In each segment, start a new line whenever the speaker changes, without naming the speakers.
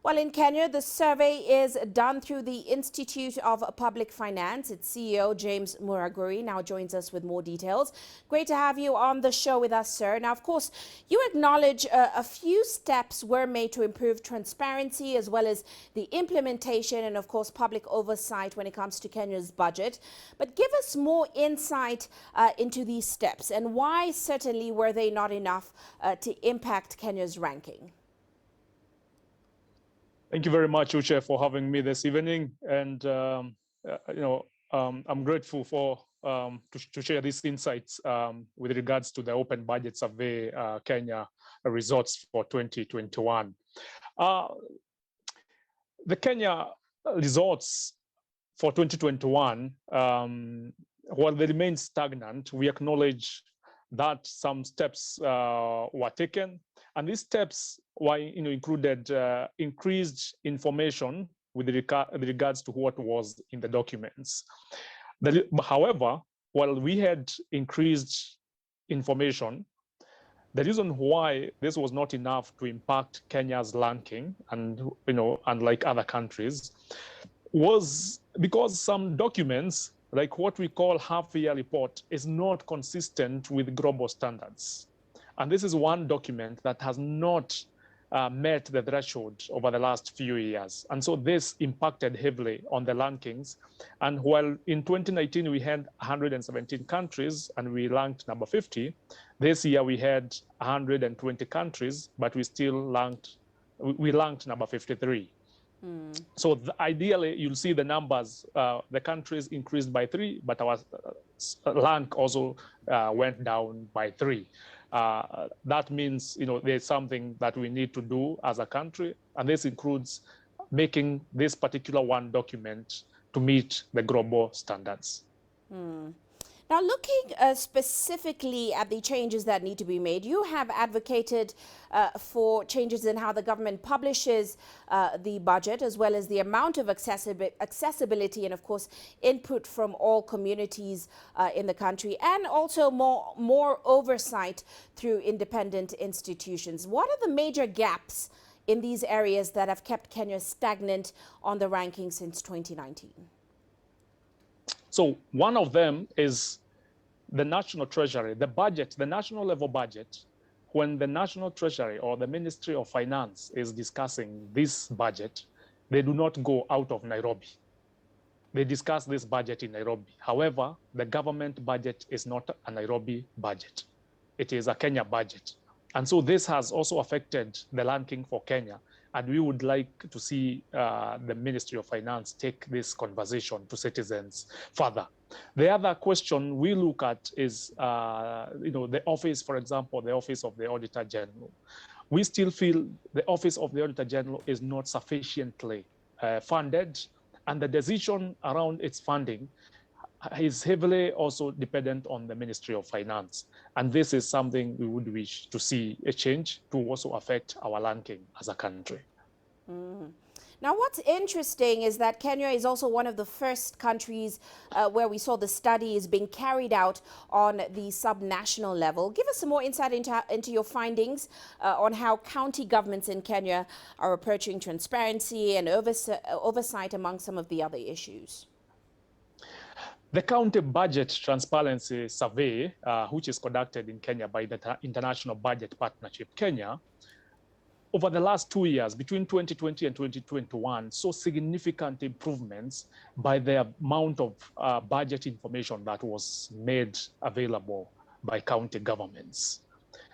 Well, in Kenya, the survey is done through the Institute of Public Finance. Its CEO, James Muraguri, now joins us with more details. Great to have you on the show with us, sir. Now, of course, you acknowledge a few steps were made to improve transparency as well as the implementation and, of course, public oversight when it comes to Kenya's budget. But give us more insight into these steps and why certainly were they not enough to impact Kenya's ranking?
Thank you very much, Uche, for having me this evening. And, I'm grateful for to share these insights with regards to the Open Budget Survey Kenya results for 2021. The Kenya results for 2021, while they remain stagnant, we acknowledge that some steps were taken, and these steps were included increased information with regards to what was in the documents. However, while we had increased information, the reason why this was not enough to impact Kenya's ranking, and unlike other countries, was because some documents, like what we call half-year report, is not consistent with global standards. And this is one document that has not met the threshold over the last few years. And so this impacted heavily on the rankings. And while in 2019 we had 117 countries and we ranked number 50, this year we had 120 countries, but we ranked number 53. So ideally, you'll see the numbers, the countries increased by 3, but our rank also went down by 3. That means, there's something that we need to do as a country, and this includes making this particular one document to meet the global standards.
Now, looking specifically at the changes that need to be made, you have advocated for changes in how the government publishes the budget, as well as the amount of accessibility and, of course, input from all communities in the country, and also more oversight through independent institutions. What are the major gaps in these areas that have kept Kenya stagnant on the ranking since 2019?
So one of them is the National Treasury, the budget, the national level budget. When the National Treasury or the Ministry of Finance is discussing this budget, they do not go out of Nairobi. They discuss this budget in Nairobi. However, the government budget is not a Nairobi budget. It is a Kenya budget. And so this has also affected the ranking for Kenya. And we would like to see the Ministry of Finance take this conversation to citizens further. The other question we look at is, the office, for example, the Office of the Auditor General. We still feel the Office of the Auditor General is not sufficiently funded, and the decision around its funding is heavily also dependent on the Ministry of Finance. And this is something we would wish to see a change to also affect our ranking as a country.
Now, what's interesting is that Kenya is also one of the first countries where we saw the studies being carried out on the subnational level. Give us some more insight into your findings on how county governments in Kenya are approaching transparency and oversight among some of the other issues.
The County Budget Transparency Survey, which is conducted in Kenya by the International Budget Partnership Kenya, over the last 2 years, between 2020 and 2021, saw significant improvements by the amount of budget information that was made available by county governments.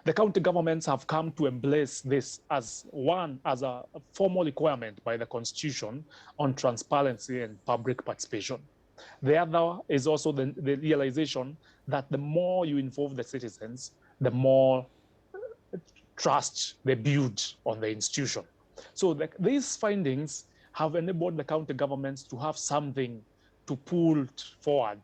The county governments have come to embrace this as a formal requirement by the Constitution on transparency and public participation. The other is also the realization that the more you involve the citizens, the more trust they build on the institution. So these findings have enabled the county governments to have something to pull forward.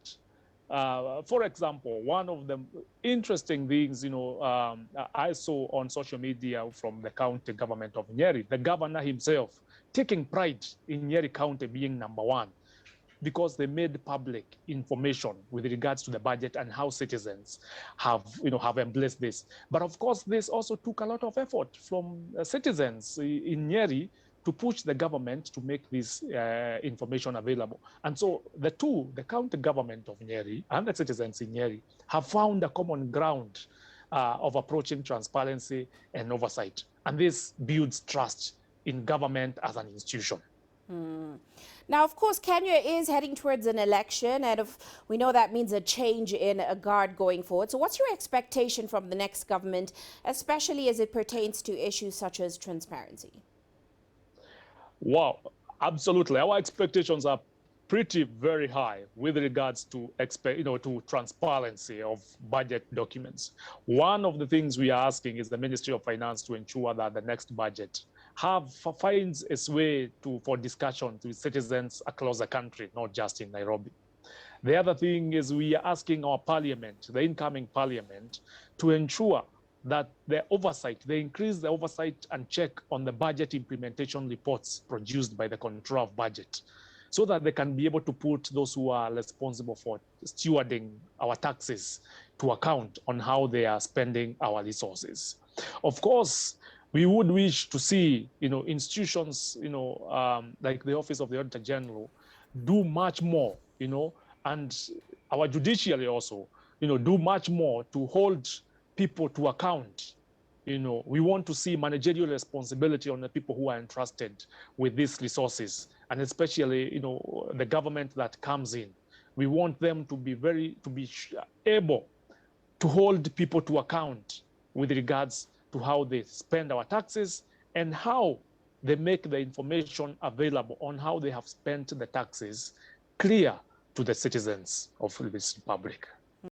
For example, one of the interesting things, I saw on social media from the county government of Nyeri, the governor himself taking pride in Nyeri County being number 1, because they made public information with regards to the budget and how citizens have embraced this. But of course, this also took a lot of effort from citizens in Nyeri to push the government to make this information available. And so the county government of Nyeri and the citizens in Nyeri have found a common ground of approaching transparency and oversight. And this builds trust in government as an institution.
Now, of course, Kenya is heading towards an election, and we know that means a change in a guard going forward. So what's your expectation from the next government, especially as it pertains to issues such as transparency?
Wow, absolutely. Our expectations are very high with regards to to transparency of budget documents. One of the things we are asking is the Ministry of Finance to ensure that the next budget finds its way for discussion to citizens across the country, not just in Nairobi. The other thing is we are asking our parliament, the incoming parliament, to ensure that they increase the oversight and check on the budget implementation reports produced by the Controller of Budget, so that they can be able to put those who are responsible for stewarding our taxes to account on how they are spending our resources. Of course, we would wish to see, institutions, like the Office of the Auditor General, do much more, and our judiciary also, do much more to hold people to account. We want to see managerial responsibility on the people who are entrusted with these resources, and especially, the government that comes in. We want them to be able to hold people to account with regards to how they spend our taxes and how they make the information available on how they have spent the taxes clear to the citizens of this republic.